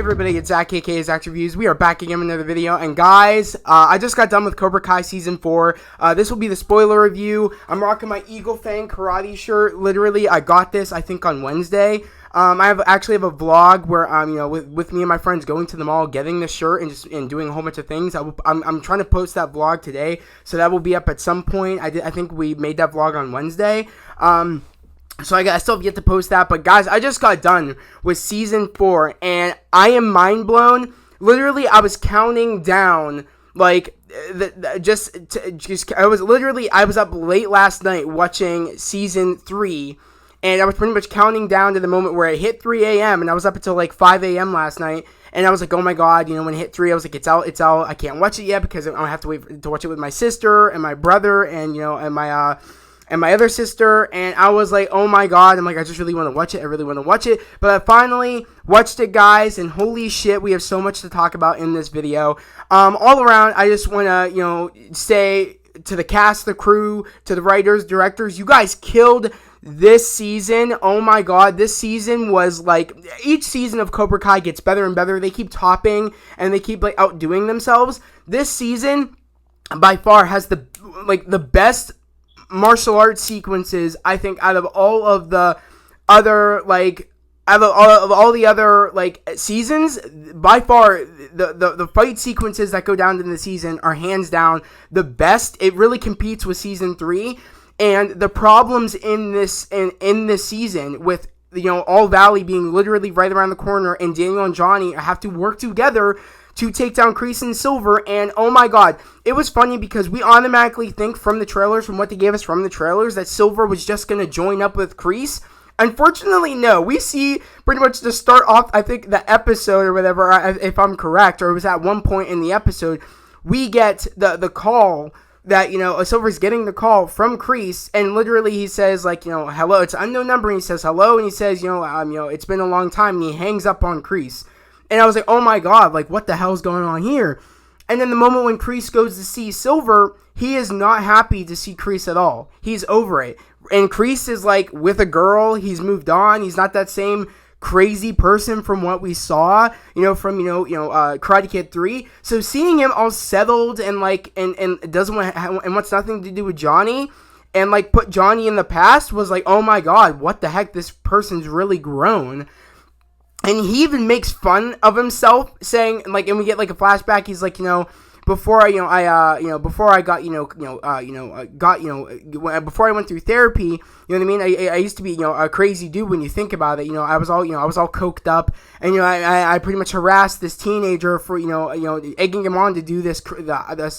everybody, it's Zach, aka Zach Reviews. We are back again with another video, and guys, I just got done with Cobra Kai Season 4. This will be the spoiler review. I'm rocking my Eagle Fang karate shirt. Literally, I got this, I think, on Wednesday. I actually have a vlog where I'm, with me and my friends going to the mall, getting the shirt, and doing a whole bunch of things. I'm trying to post that vlog today, so that will be up at some point. I think we made that vlog on Wednesday. So I still have yet to post that, but guys, I just got done with Season 4, and I am mind blown. Literally, I was counting down, like, I was up late last night watching Season 3, and I was pretty much counting down to the moment where it hit 3 a.m., and I was up until, like, 5 a.m. last night, and I was like, oh my god, when it hit 3, I was like, it's out, I can't watch it yet, because I have to wait to watch it with my sister, and my brother, and my other sister, and I was like, oh my god, I'm like, I just really want to watch it, but I finally watched it, guys, and holy shit, we have so much to talk about in this video. All around, I just want to, say to the cast, the crew, to the writers, directors, you guys killed this season. Oh my god, this season was like, each season of Cobra Kai gets better and better. They keep topping, and they keep, like, outdoing themselves. This season, by far, has the best martial arts sequences, I think, out of all of the other, all the other, seasons. By far, the fight sequences that go down in the season are hands down the best. It really competes with Season 3, and the problems in this season with, All Valley being literally right around the corner, and Daniel and Johnny have to work together to take down Kreese and Silver. And oh my god, it was funny because we automatically think from the trailers, from what they gave us from the trailers, that Silver was just going to join up with Kreese. Unfortunately, no. We see pretty much to start off, I think, the episode or whatever, if I'm correct, or it was at one point in the episode, we get the call that, Silver's getting the call from Kreese, and literally he says, hello, it's an unknown number, and he says hello, and he says, it's been a long time, and he hangs up on Kreese. And I was like, oh my god, what the hell's going on here? And then the moment when Kreese goes to see Silver, he is not happy to see Kreese at all. He's over it. And Kreese is, with a girl. He's moved on. He's not that same crazy person from what we saw, from, Karate Kid 3. So seeing him all settled and, and doesn't want and wants nothing to do with Johnny, and, put Johnny in the past, was like, oh my god, what the heck? This person's really grown. And he even makes fun of himself, saying, and we get, a flashback, he's like, before I went through therapy, you know what I mean? I used to be, a crazy dude when you think about it. I was all coked up, and, I pretty much harassed this teenager for, egging him on to do this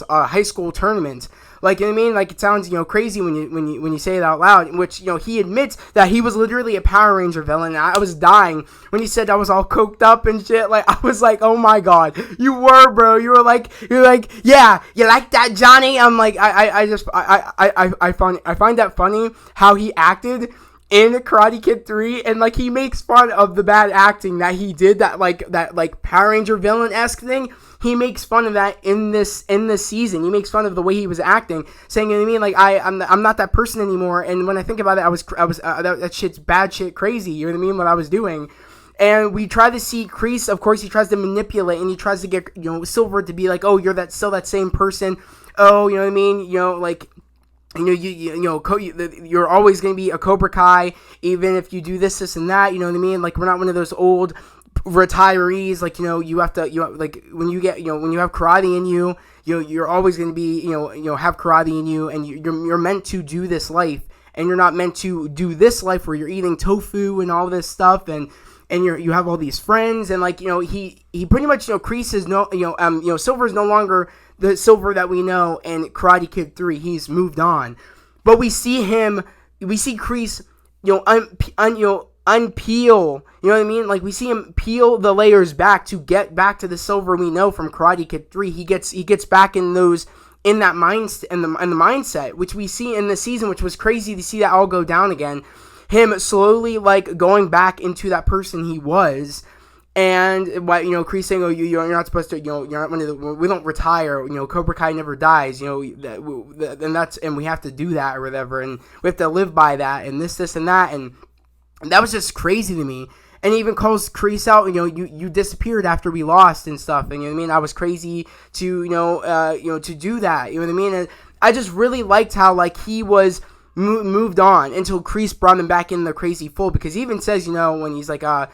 high school tournament. You know what I mean? It sounds, crazy when you say it out loud, which, he admits that he was literally a Power Ranger villain, and I was dying when he said I was all coked up and shit. I was like, oh my god, you were, bro. You're like, yeah, you like that, Johnny? I'm like, I find that funny, how he acted in Karate Kid 3, and, he makes fun of the bad acting that he did, that Power Ranger villain-esque thing. He makes fun of that in this season. He makes fun of the way he was acting, saying, you know what I mean? I'm not that person anymore. And when I think about it, that shit's bad shit crazy. You know what I mean? What I was doing. And we try to see Kreese. Of course, he tries to manipulate, and he tries to get, Silver to be like, oh, you're still that same person. Oh, you know what I mean? You're always going to be a Cobra Kai, even if you do this, and that, you know what I mean? We're not one of those old retirees, you have to, when you have karate in you, you're always going to be, have karate in you, and you're meant to do this life, and you're not meant to do this life where you're eating tofu and all this stuff, and you have all these friends, and he pretty much, Kreese is Silver is no longer the Silver that we know in Karate Kid 3. He's moved on, but we see Kreese, unpeel, you know what I mean? We see him peel the layers back to get back to the Silver we know from Karate Kid 3. He gets back in that mindset, which we see in the season, which was crazy to see that all go down again. Him slowly going back into that person he was. And what, Kreese saying, oh, you're not supposed to, you're not one of the, we don't retire, Cobra Kai never dies, and we have to do that or whatever, and we have to live by that, and this and that, and that was just crazy to me. And he even calls Kreese out, you disappeared after we lost and stuff. And you know what I mean? I was crazy to, to do that. You know what I mean? And I just really liked how, like, he was moved on until Kreese brought him back in the crazy fold, because he even says, when he's like, are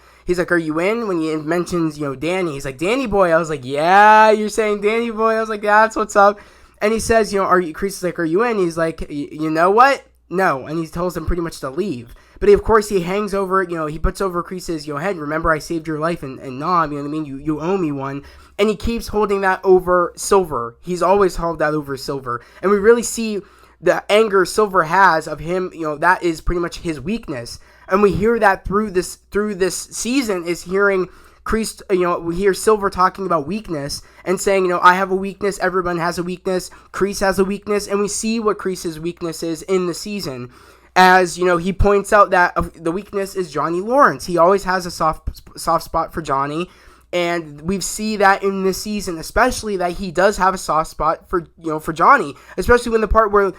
you in? When he mentions, Danny, he's like, Danny boy. I was like, yeah, you're saying Danny boy. I was like, yeah, that's what's up. And he says, Kreese is like, are you in? He's like, you know what? No. And he tells him pretty much to leave. But of course, he hangs over it, he puts over Kreese's, head. Remember, I saved your life and Nom, you know what I mean? You owe me one. And he keeps holding that over Silver. He's always held that over Silver. And we really see the anger Silver has of him, that is pretty much his weakness. And we hear that through this season, is hearing Kreese, we hear Silver talking about weakness and saying, I have a weakness, everyone has a weakness, Kreese has a weakness, and we see what Kreese's weakness is in the season. As, he points out that the weakness is Johnny Lawrence. He always has a soft spot for Johnny, and we see that in this season, especially that he does have a soft spot for, for Johnny, especially when the part where,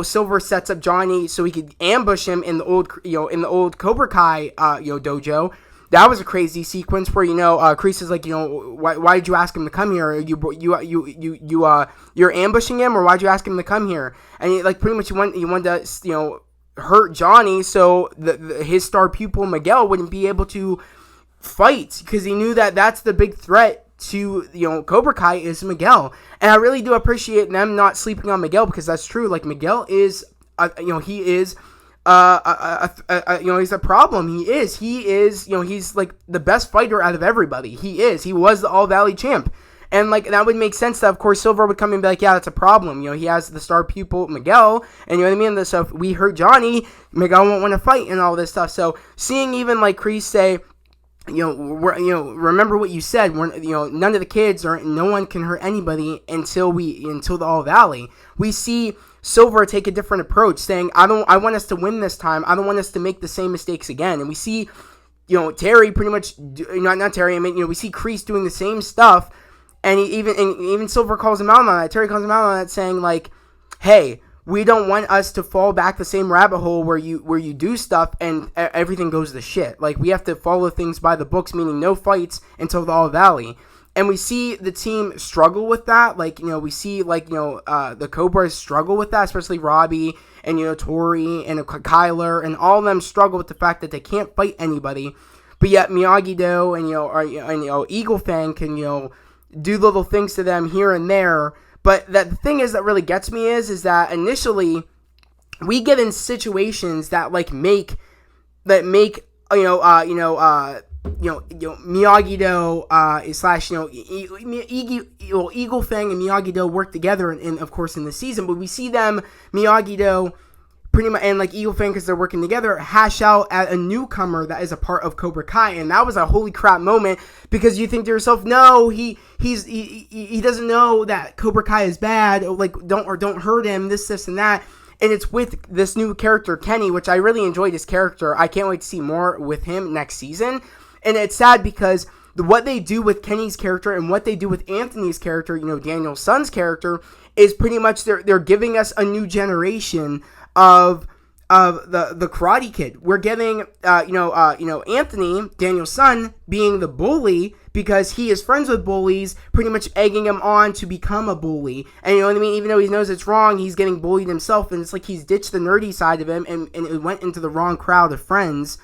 Silver sets up Johnny so he could ambush him in the old Cobra Kai, dojo. That was a crazy sequence where, Kreese is like, why did you ask him to come here? You're ambushing him, or why'd you ask him to come here? And he, like, pretty much he wanted to, hurt Johnny so his star pupil Miguel wouldn't be able to fight, because he knew that that's the big threat to, Cobra Kai is Miguel. And I really do appreciate them not sleeping on Miguel, because that's true. Like, Miguel is, he is, he's a problem. He is, he's like the best fighter out of everybody. He was the All Valley champ. And, like, that would make sense that, of course, Silver would come and be like, yeah, that's a problem. He has the star pupil, Miguel, and you know what I mean? So if we hurt Johnny, Miguel won't want to fight and all this stuff. So seeing even, like, Kreese say, remember what you said, none of the kids or no one can hurt anybody until the All Valley. We see Silver take a different approach, saying, I want us to win this time. I don't want us to make the same mistakes again. And we see, Terry pretty much, not Terry, I mean, we see Kreese doing the same stuff. And even Silver calls him out on that. Terry calls him out on that, saying, like, hey, we don't want us to fall back the same rabbit hole where you do stuff and everything goes to shit. Like, we have to follow things by the books, meaning no fights until the All Valley. And we see the team struggle with that. Like, we see, like, the Cobras struggle with that, especially Robbie and, Tori and Kyler, and all of them struggle with the fact that they can't fight anybody. But yet Miyagi-Do and Eagle Fang can, do little things to them here and there. But the thing is that really gets me is that initially we get in situations that make Miyagi-Do slash Eagle Fang and Miyagi-Do work together in of course in the season, but we see them Miyagi-Do pretty much, and like Eagle Fang, because they're working together, hash out at a newcomer that is a part of Cobra Kai, and that was a holy crap moment, because you think to yourself, no, he doesn't know that Cobra Kai is bad, or like don't hurt him, this and that, and it's with this new character Kenny, which I really enjoyed his character. I can't wait to see more with him next season, and it's sad because what they do with Kenny's character and what they do with Anthony's character, Daniel's son's character, is pretty much they're giving us a new generation of the Karate Kid. We're getting Anthony, Daniel's son, being the bully because he is friends with bullies, pretty much egging him on to become a bully. And you know what I mean? Even though he knows it's wrong, he's getting bullied himself, and it's like he's ditched the nerdy side of him and it went into the wrong crowd of friends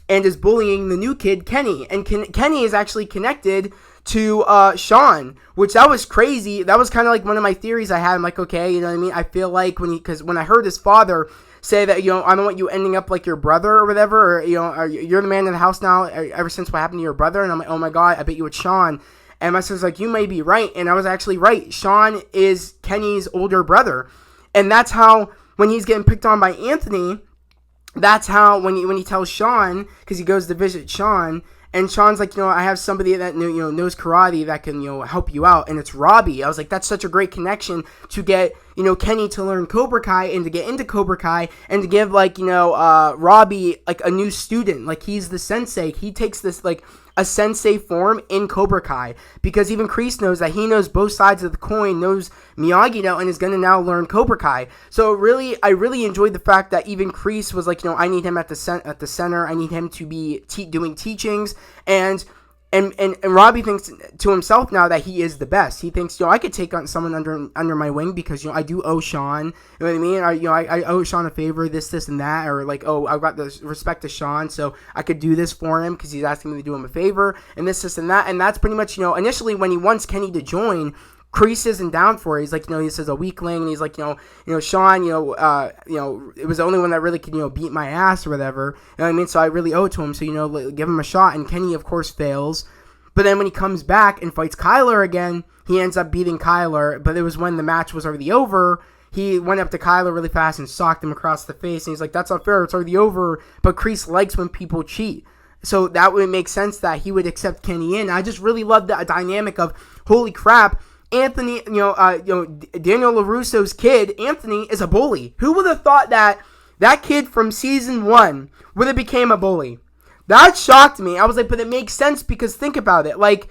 and is bullying the new kid, Kenny. And Kenny is actually connected to Sean, which that was crazy. That was kind of like one of my theories I had. I'm like, okay, you know what I mean? I feel like because when I heard his father say that, I don't want you ending up like your brother or whatever, or, you're the man in the house now ever since what happened to your brother. And I'm like, oh my God, I bet you it's Sean. And my sister's like, you may be right. And I was actually right. Sean is Kenny's older brother. And that's how, when he's getting picked on by Anthony, that's how, when he tells Sean, because he goes to visit Sean, and Sean's like, I have somebody that knows karate that can help you out, and it's Robbie. I was like, that's such a great connection to get Kenny to learn Cobra Kai and to get into Cobra Kai and to give Robbie like a new student. Like, he's the sensei. He takes this like a sensei form in Cobra Kai, because even Kreese knows that he knows both sides of the coin, knows Miyagi-Do, and is going to now learn Cobra Kai. So really, I really enjoyed the fact that even Kreese was like, I need him at the center. I need him to be doing teachings, and Robbie thinks to himself now that he is the best. He thinks, I could take on someone under my wing because, I do owe Sean, you know what I mean? I owe Sean a favor, this, and that, or like, I've got the respect to Sean, so I could do this for him because he's asking me to do him a favor, and this, and that, and that's pretty much, initially when he wants Kenny to join, Kreese isn't down for it. He's like, he says a weakling, and he's like, Sean, it was the only one that really could, beat my ass or whatever. You know what I mean? So I really owe it to him. So, give him a shot. And Kenny, of course, fails. But then when he comes back and fights Kyler again, he ends up beating Kyler. But it was when the match was already over. He went up to Kyler really fast and socked him across the face. And he's like, that's not fair. It's already over. But Kreese likes when people cheat. So that would make sense that he would accept Kenny in. I just really love the dynamic of, holy crap, Anthony, Daniel LaRusso's kid, Anthony, is a bully. Who would have thought that kid from season 1 would have became a bully? That shocked me. I was like, but it makes sense because think about it. Like,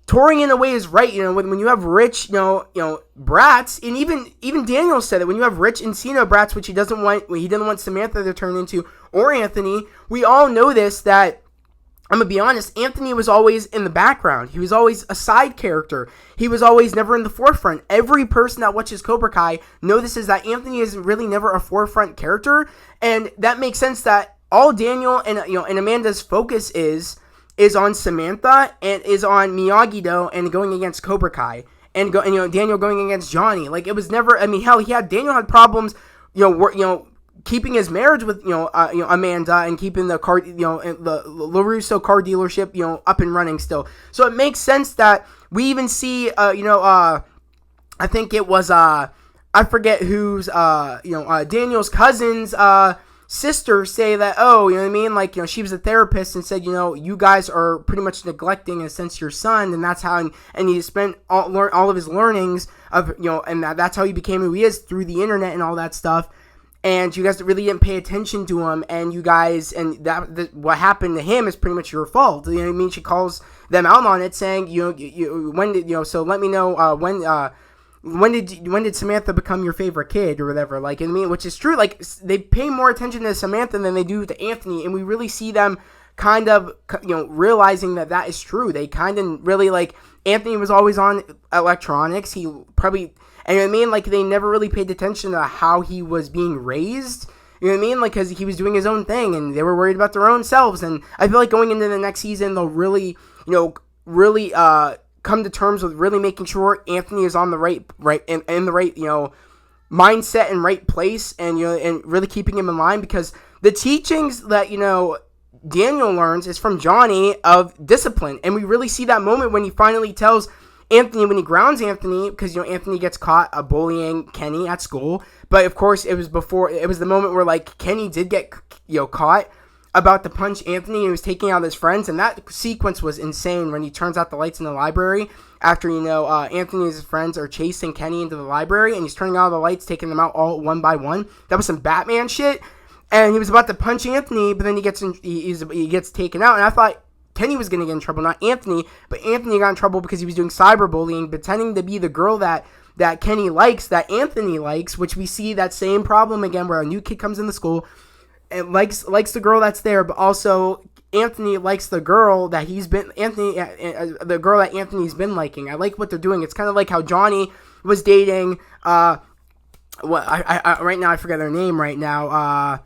touring in a way is right. When you have rich, brats, and even Daniel said it. When you have rich Encino brats, which he didn't want Samantha to turn into, or Anthony, we all know this, that I'm going to be honest, Anthony was always in the background. He was always a side character. He was always never in the forefront. Every person that watches Cobra Kai notices that Anthony is really never a forefront character, and that makes sense that all Daniel and Amanda's focus is on Samantha and is on Miyagi-Do and going against Cobra Kai and Daniel going against Johnny. Like, it was never, hell, Daniel had problems, keeping his marriage with Amanda and keeping the car, the LaRusso car dealership up and running still. So it makes sense that we even see I think it was I forget who's Daniel's cousin's sister say that, oh, you know what I mean, like, she was a therapist and said, you guys are pretty much neglecting in a sense your son, and that's how, and he spent all of his learnings of and that's how he became who he is, through the internet and all that stuff. And you guys really didn't pay attention to him, and you guys, and that what happened to him is pretty much your fault. You know what I mean? She calls them out on it, saying, when did, so let me know, when did Samantha become your favorite kid or whatever? Like, I mean, which is true. Like, they pay more attention to Samantha than they do to Anthony, and we really see them kind of, realizing that is true. They kind of really, like, Anthony was always on electronics. He probably, and you know what I mean? Like, they never really paid attention to how he was being raised. You know what I mean? Like, because he was doing his own thing, and they were worried about their own selves. And I feel like going into the next season, they'll really, really come to terms with really making sure Anthony is on the right in the right, mindset and right place, and and really keeping him in line, because the teachings that Daniel learns is from Johnny of discipline, and we really see that moment when he finally tells Anthony, when he grounds Anthony, because Anthony gets caught bullying Kenny at school. But of course it was the moment where, like, Kenny did get caught about to punch Anthony, and he was taking out his friends, and that sequence was insane when he turns out the lights in the library after Anthony and his friends are chasing Kenny into the library, and he's turning out the lights, taking them out all one by one. That was some Batman shit. And he was about to punch Anthony, but then he gets taken out, and I thought Kenny was going to get in trouble, not Anthony, but Anthony got in trouble because he was doing cyberbullying, pretending to be the girl that Kenny likes, that Anthony likes, which we see that same problem again where a new kid comes in the school and likes the girl that's there, but also Anthony likes the girl that the girl that Anthony's been liking. I like what they're doing. It's kind of like how Johnny was dating, right now I forget her name right now,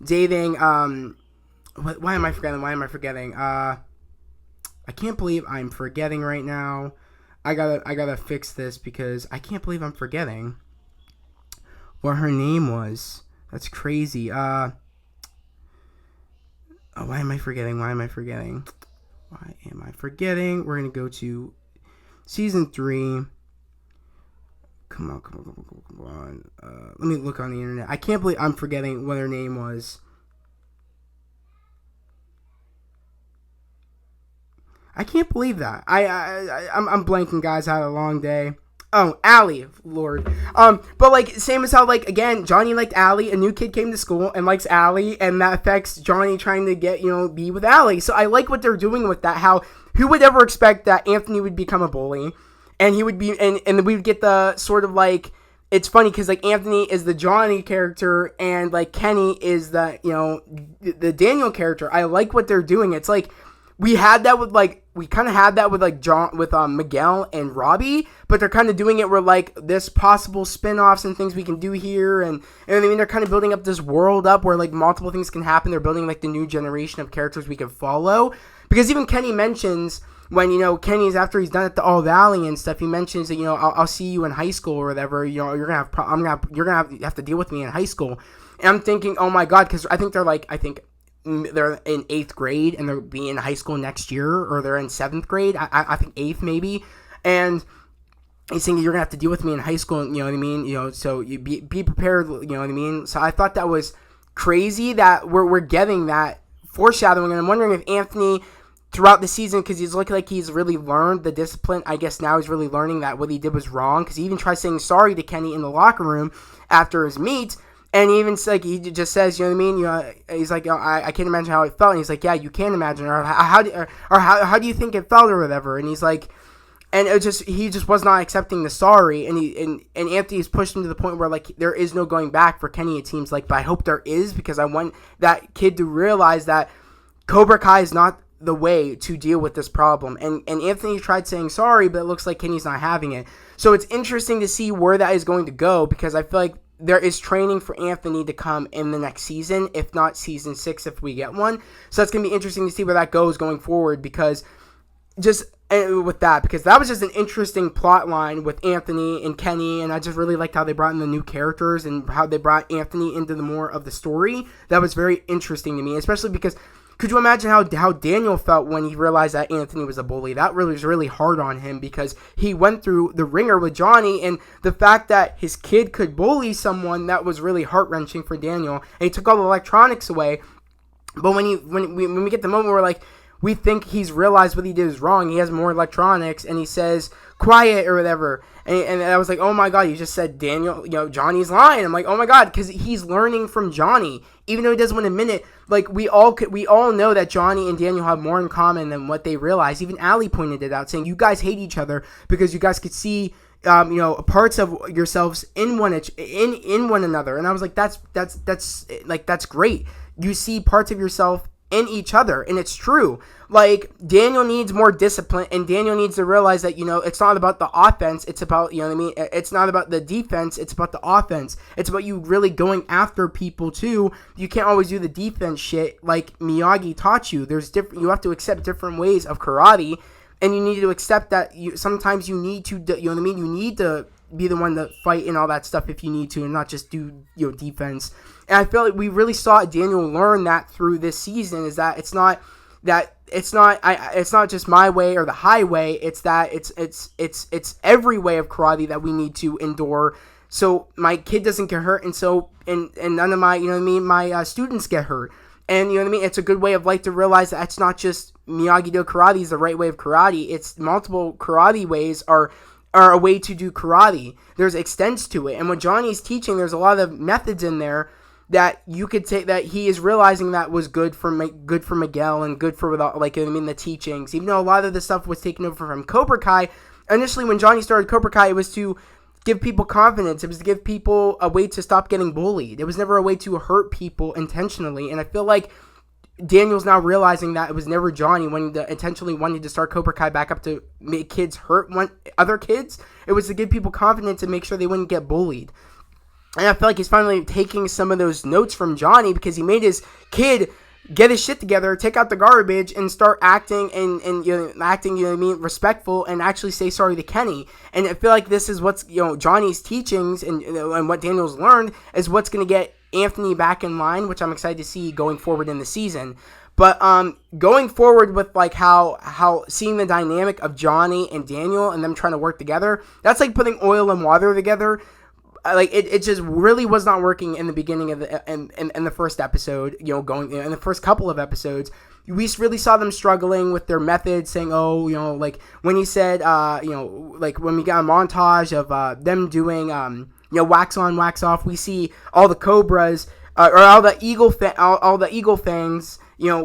dating, why am I forgetting? I can't believe I'm forgetting right now. I gotta fix this because I can't believe I'm forgetting what her name was. That's crazy. Why am I forgetting? We're gonna go to season 3. Come on. Let me look on the internet. I can't believe I'm forgetting what her name was. I can't believe that. I'm blanking, guys. I had a long day. Oh, Allie, Lord. But like same as how like again Johnny liked Allie, a new kid came to school and likes Allie, and that affects Johnny trying to get be with Allie. So I like what they're doing with that. How who would ever expect that Anthony would become a bully, and he would be and we would get the sort of like it's funny because like Anthony is the Johnny character and like Kenny is the the Daniel character. I like what they're doing. It's like we had that with like we kind of had that with like John with Miguel and Robbie, but they're kind of doing it where like this possible spin-offs and things we can do here, and I mean they're kind of building up this world up where like multiple things can happen. They're building like the new generation of characters we can follow, because even Kenny mentions when Kenny's after he's done at the All Valley and stuff, he mentions that I'll see you in high school or whatever. You're gonna have to deal with me in high school, and I'm thinking, oh my god, because I think they're in 8th grade and they'll be in high school next year, or they're in 7th grade. I think 8th maybe. And he's saying you're gonna have to deal with me in high school. You know what I mean? So you be prepared. You know what I mean? So I thought that was crazy that we're getting that foreshadowing. And I'm wondering if Anthony throughout the season, because he's looking like he's really learned the discipline. I guess now he's really learning that what he did was wrong, because he even tries saying sorry to Kenny in the locker room after his meet. And he even like he just says, you know what I mean? He's like, I can't imagine how it felt. And he's like, yeah, you can imagine, or how do you think it felt, or whatever. And he's like, and he just was not accepting the sorry. And Anthony's pushed him to the point where like there is no going back for Kenny. It seems like, but I hope there is, because I want that kid to realize that Cobra Kai is not the way to deal with this problem. And Anthony tried saying sorry, but it looks like Kenny's not having it. So it's interesting to see where that is going to go, because I feel like there is training for Anthony to come in the next season, if not season 6 if we get one. So it's going to be interesting to see where that goes going forward, because because that was just an interesting plot line with Anthony and Kenny, and I just really liked how they brought in the new characters and how they brought Anthony into the more of the story. That was very interesting to me, especially because could you imagine how Daniel felt when he realized that Anthony was a bully? That really was really hard on him, because he went through the ringer with Johnny, and the fact that his kid could bully someone, that was really heart-wrenching for Daniel. And he took all the electronics away. But when we get the moment where like we think he's realized what he did is wrong, he has more electronics, and he says quiet or whatever, and I was like, oh my god, you just said Daniel, Johnny's lying. I'm like, oh my god, because he's learning from Johnny, even though he doesn't want to admit it. Like we all know that Johnny and Daniel have more in common than what they realize. Even Allie pointed it out, saying you guys hate each other because you guys could see parts of yourselves in one another. And I was like, that's great. You see parts of yourself in each other, and it's true. Like Daniel needs more discipline, and Daniel needs to realize that it's not about the offense, it's about it's not about the defense, it's about the offense. It's about you really going after people too. You can't always do the defense shit like Miyagi taught you. You have to accept different ways of karate, and you need to accept that sometimes you need to you need to be the one to fight and all that stuff if you need to, and not just do defense. And I feel like we really saw Daniel learn that through this season, is that it's not just my way or the highway. It's that it's every way of karate that we need to endure, so my kid doesn't get hurt, and none of my my students get hurt. And it's a good way of life to realize that it's not just Miyagi-Do karate is the right way of karate. It's multiple karate ways are a way to do karate. There's extents to it, and when Johnny's teaching, there's a lot of methods in there that you could say that he is realizing that was good for Miguel and good for the teachings. Even though a lot of the stuff was taken over from Cobra Kai, initially when Johnny started Cobra Kai, it was to give people confidence. It was to give people a way to stop getting bullied. It was never a way to hurt people intentionally. And I feel like Daniel's now realizing that it was never Johnny intentionally wanting to start Cobra Kai back up to make kids hurt other kids. It was to give people confidence and make sure they wouldn't get bullied. And I feel like he's finally taking some of those notes from Johnny, because he made his kid get his shit together, take out the garbage, and start acting respectful, and actually say sorry to Kenny. And I feel like this is what's Johnny's teachings and what Daniel's learned is what's going to get Anthony back in line, which I'm excited to see going forward in the season. But going forward with like how seeing the dynamic of Johnny and Daniel and them trying to work together, that's like putting oil and water together. like it just really was not working in the beginning of the in the first episode. Going in the first couple of episodes, we really saw them struggling with their methods, saying, "Oh, like when he said, like when we got a montage of them doing, wax on, wax off, we see all the Cobras or all the all the eagle fangs,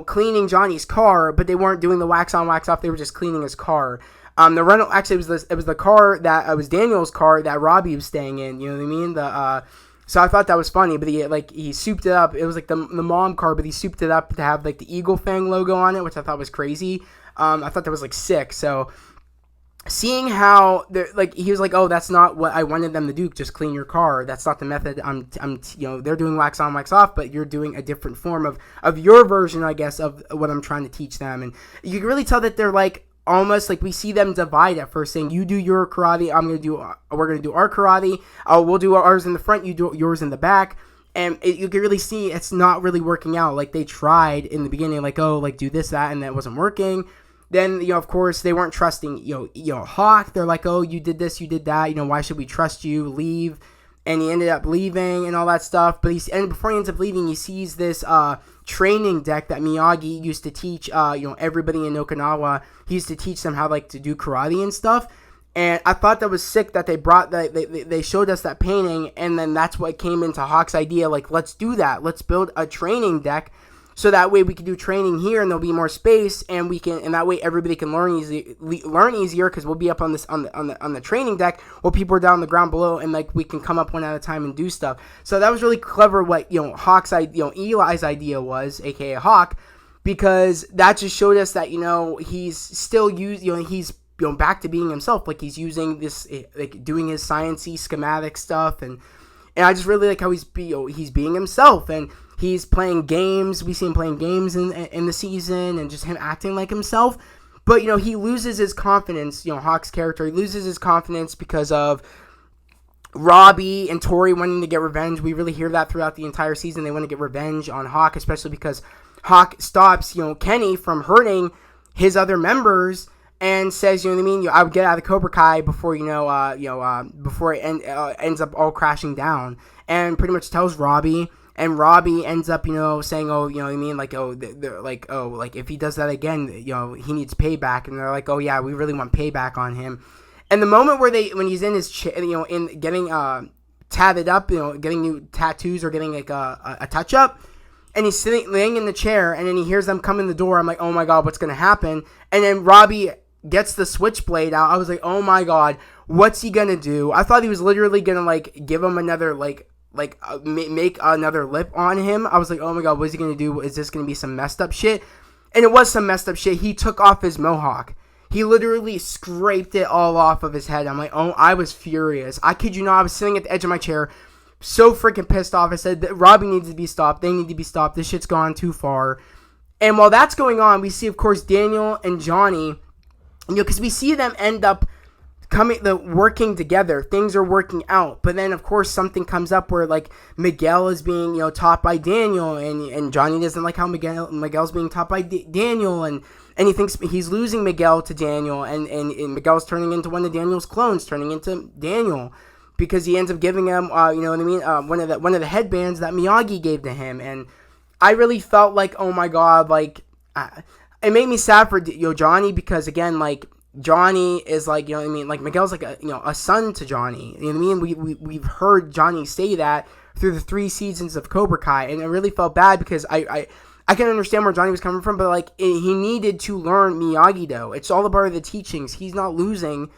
cleaning Johnny's car, but they weren't doing the wax on, wax off. They were just cleaning his car." The rental actually it was the car that was Daniel's car that Robbie was staying in. You know what I mean? So I thought that was funny, but he souped it up. It was like the mom car, but he souped it up to have like the Eagle Fang logo on it, which I thought was crazy. I thought that was like sick. So seeing how he was like, oh, that's not what I wanted them to do. Just clean your car. That's not the method. They're doing wax on, wax off, but you're doing a different form of your version, I guess, of what I'm trying to teach them. And you can really tell that they're like, almost like we see them divide at first, saying you do your karate, we're gonna do our karate, we'll do ours in the front, you do yours in the back, and you can really see it's not really working out. Like they tried in the beginning, like, oh, like do this, that, and that wasn't working. Then of course they weren't trusting Hawk. They're like, oh, you did this, you did that, why should we trust you? Leave. And he ended up leaving and all that stuff. But before he ends up leaving, he sees this training deck that Miyagi used to teach, everybody in Okinawa. He used to teach them how to do karate and stuff. And I thought that was sick that they brought that. They showed us that painting, and then that's what came into Hawk's idea. Like, let's do that. Let's build a training deck. So that way we can do training here, and there'll be more space, and that way everybody can learn easier because we'll be up on the training deck while people are down on the ground below, and we can come up one at a time and do stuff. So that was really clever. What Hawk's Eli's idea was, aka Hawk, because that just showed us that he's still he's back to being himself. Like he's using this doing his sciencey schematic stuff, and I just really like how he's being himself and. He's playing games. We see him playing games in the season and just him acting like himself. But, he loses his confidence. Hawk's character, he loses his confidence because of Robbie and Tori wanting to get revenge. We really hear that throughout the entire season. They want to get revenge on Hawk, especially because Hawk stops, Kenny from hurting his other members and says, I would get out of Cobra Kai before, before it ends up all crashing down. And pretty much tells Robbie. And Robbie ends up, saying, oh, they're like, oh, like if he does that again, he needs payback. And they're like, oh yeah, we really want payback on him. And the moment when he's in his chair, in getting tatted up, getting new tattoos or getting like a touch up, and he's laying in the chair, and then he hears them come in the door. I'm like, oh my god, what's gonna happen? And then Robbie gets the switchblade out. I was like, oh my god, what's he gonna do? I thought he was literally gonna give him another make another lip on him. I was like, oh my god, what is he gonna do? Is this gonna be some messed up shit? And it was some messed up shit. He took off his mohawk. He literally scraped it all off of his head. I'm like, oh, I was furious. I kid you not, I was sitting at the edge of my chair, so freaking pissed off. I said, Robbie needs to be stopped. They need to be stopped. This shit's gone too far. And while that's going on, we see, of course, Daniel and Johnny, because we see them end up working together. Things are working out, but then of course something comes up where Miguel is being taught by Daniel, and Johnny doesn't like how Miguel's being taught by Daniel, and he thinks he's losing Miguel to Daniel, and Miguel's turning into one of Daniel's clones, turning into Daniel, because he ends up giving him one of the headbands that Miyagi gave to him. And I really felt like, oh my god, it made me sad for Johnny, because again, Johnny is Miguel's a son to Johnny. You know what I mean? We've heard Johnny say that through the 3 seasons of Cobra Kai, and I really felt bad because I can understand where Johnny was coming from, but he needed to learn Miyagi-Do. It's all a part of the teachings. He's not losing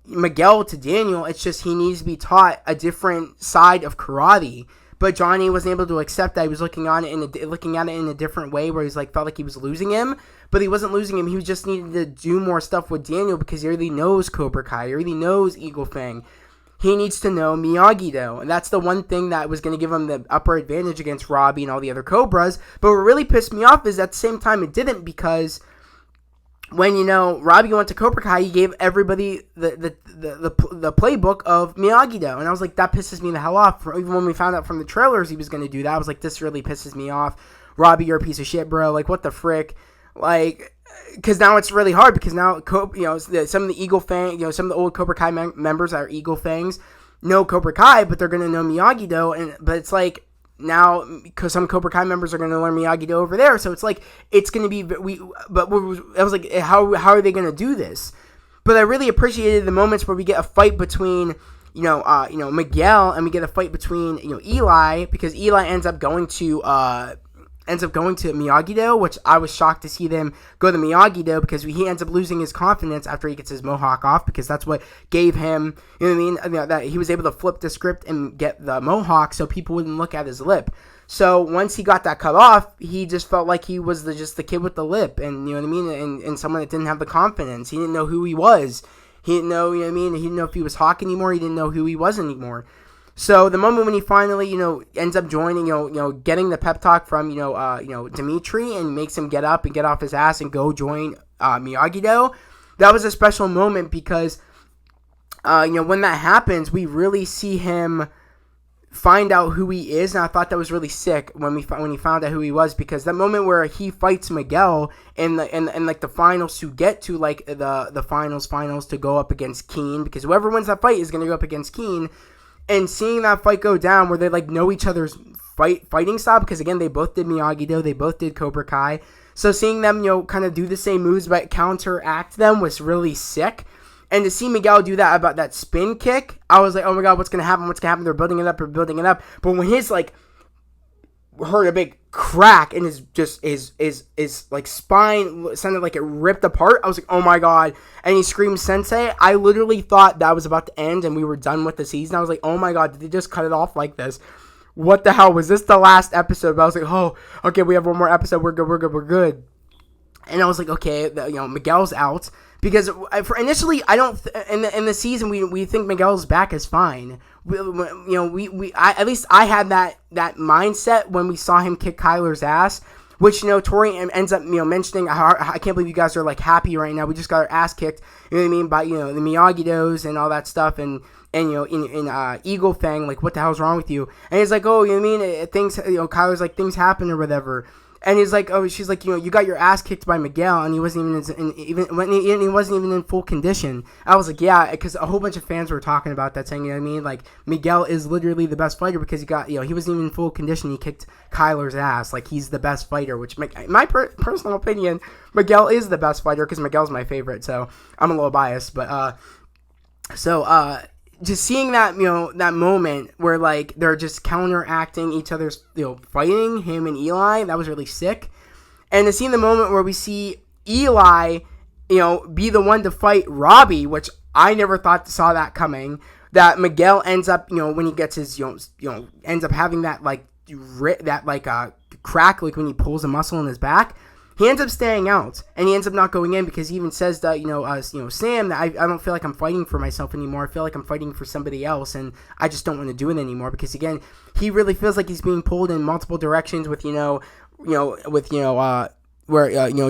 Miguel to Daniel. It's just he needs to be taught a different side of karate. But Johnny wasn't able to accept that. He was looking at it in a different way, where he's felt like he was losing him, but he wasn't losing him. He just needed to do more stuff with Daniel because he already knows Cobra Kai. He already knows Eagle Fang. He needs to know Miyagi-Do, and that's the one thing that was going to give him the upper advantage against Robbie and all the other Cobras. But what really pissed me off is at the same time it didn't, because when Robbie went to Cobra Kai, he gave everybody the playbook of Miyagi-Do, and I was like, that pisses me the hell off. Even when we found out from the trailers he was going to do that, I was like, this really pisses me off. Robbie, you're a piece of shit, bro. What the frick? Because now it's really hard, because now some of the Eagle Fang, some of the old Cobra Kai members are Eagle Fangs. know Cobra Kai, but they're going to know Miyagi-Do, but it's like, now, because some Cobra Kai members are going to learn Miyagi-Do over there, so it's like, it's going to be, I was like, how are they going to do this? But I really appreciated the moments where we get a fight between, Miguel, and we get a fight between, Eli, because Eli ends up going to Miyagi-Do, which I was shocked to see them go to Miyagi-Do, because he ends up losing his confidence after he gets his mohawk off, because that's what gave him, that he was able to flip the script and get the mohawk so people wouldn't look at his lip. So once he got that cut off, he just felt like he was just the kid with the lip, and and someone that didn't have the confidence. He didn't know who he was. He didn't know, He didn't know if he was Hawk anymore. He didn't know who he was anymore. So the moment when he finally, ends up joining, getting the pep talk from, Dimitri, and makes him get up and get off his ass and go join Miyagi-Do, that was a special moment, because, when that happens, we really see him find out who he is, and I thought that was really sick when he found out who he was, because that moment where he fights Miguel and like the finals to get to like the finals to go up against Keen, because whoever wins that fight is going to go up against Keen. And seeing that fight go down, where they like know each other's fighting style, because again, they both did Miyagi-Do, they both did Cobra Kai. So seeing them, kind of do the same moves but counteract them was really sick. And to see Miguel do that about that spin kick, I was like, oh my god, what's gonna happen? What's gonna happen? They're building it up. But when his like heard a big crack and his like spine sounded like it ripped apart, I was like, oh my god. And he screamed sensei. I literally thought that was about to end and we were done with the season. I was like, oh my god, did they just cut it off like this? What the hell? Was this the last episode? But I was like, oh, okay, we have one more episode. We're good. And I was like, okay, Miguel's out. Because for initially, I don't in the season we think Miguel's back is fine. At least I had that mindset when we saw him kick Kyler's ass, which Tori ends up mentioning how I can't believe you guys are like happy right now. We just got our ass kicked, by the Miyagi-Dos and all that stuff, and in Eagle Fang, like, what the hell's wrong with you? And he's like, oh, things, Kyler's like, things happen or whatever. And he's like, oh, she's like, you got your ass kicked by Miguel, and he wasn't he wasn't even in full condition. I was like, yeah, because a whole bunch of fans were talking about that, saying, like, Miguel is literally the best fighter because he wasn't even in full condition. He kicked Kyler's ass, like he's the best fighter. Which, my personal opinion, Miguel is the best fighter because Miguel's my favorite. So I'm a little biased, but just seeing that, that moment where, like, they're just counteracting each other's, fighting, him and Eli, that was really sick. And to see the moment where we see Eli, be the one to fight Robbie, which I never saw that coming, that Miguel ends up, when he gets his, ends up having that, like, crack, like when he pulls a muscle in his back. He ends up staying out, and he ends up not going in because he even says that, Sam, that I don't feel like I'm fighting for myself anymore. I feel like I'm fighting for somebody else, and I just don't want to do it anymore because, again, he really feels like he's being pulled in multiple directions with, where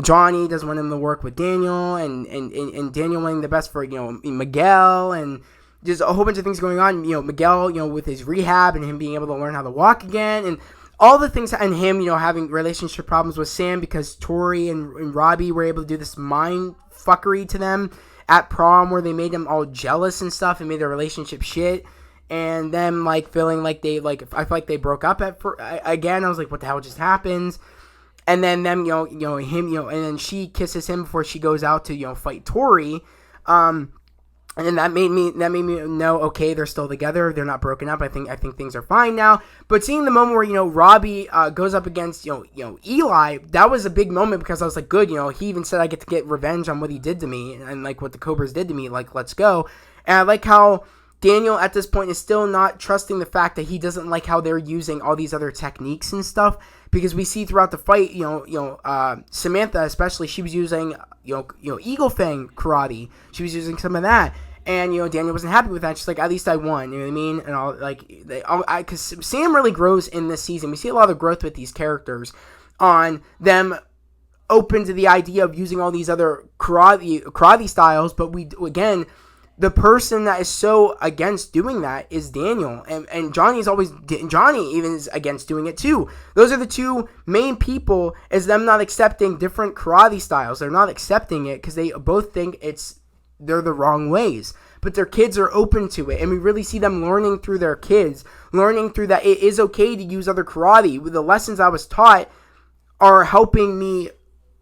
Johnny doesn't want him to work with Daniel, and Daniel wanting the best for, Miguel, and just a whole bunch of things going on. Miguel, with his rehab and him being able to learn how to walk again, and all the things, and him, having relationship problems with Sam because Tori and Robbie were able to do this mind fuckery to them at prom where they made them all jealous and stuff and made their relationship shit. And them, like, feeling like I feel like they broke up again. I was like, what the hell just happened? And then them, him, and then she kisses him before she goes out to, fight Tori. And that made me know, okay, they're still together. They're not broken up. I think things are fine now. But seeing the moment where, Robbie goes up against, Eli, that was a big moment because I was like, good, he even said I get to get revenge on what he did to me and like what the Cobras did to me. Like, let's go. And I like how Daniel at this point is still not trusting the fact that he doesn't like how they're using all these other techniques and stuff, because we see throughout the fight, Samantha especially, she was using, Eagle Fang karate. She was using some of that. And, Daniel wasn't happy with that. She's like, at least I won. You know what I mean? And all, like, because Sam really grows in this season. We see a lot of growth with these characters on them open to the idea of using all these other karate styles. But the person that is so against doing that is Daniel. And Johnny even is against doing it too. Those are the two main people, is them not accepting different karate styles. They're not accepting it because they both think it's they're the wrong ways. But their kids are open to it, and we really see them learning through their kids, learning through that it is okay to use other karate. The lessons I was taught are helping me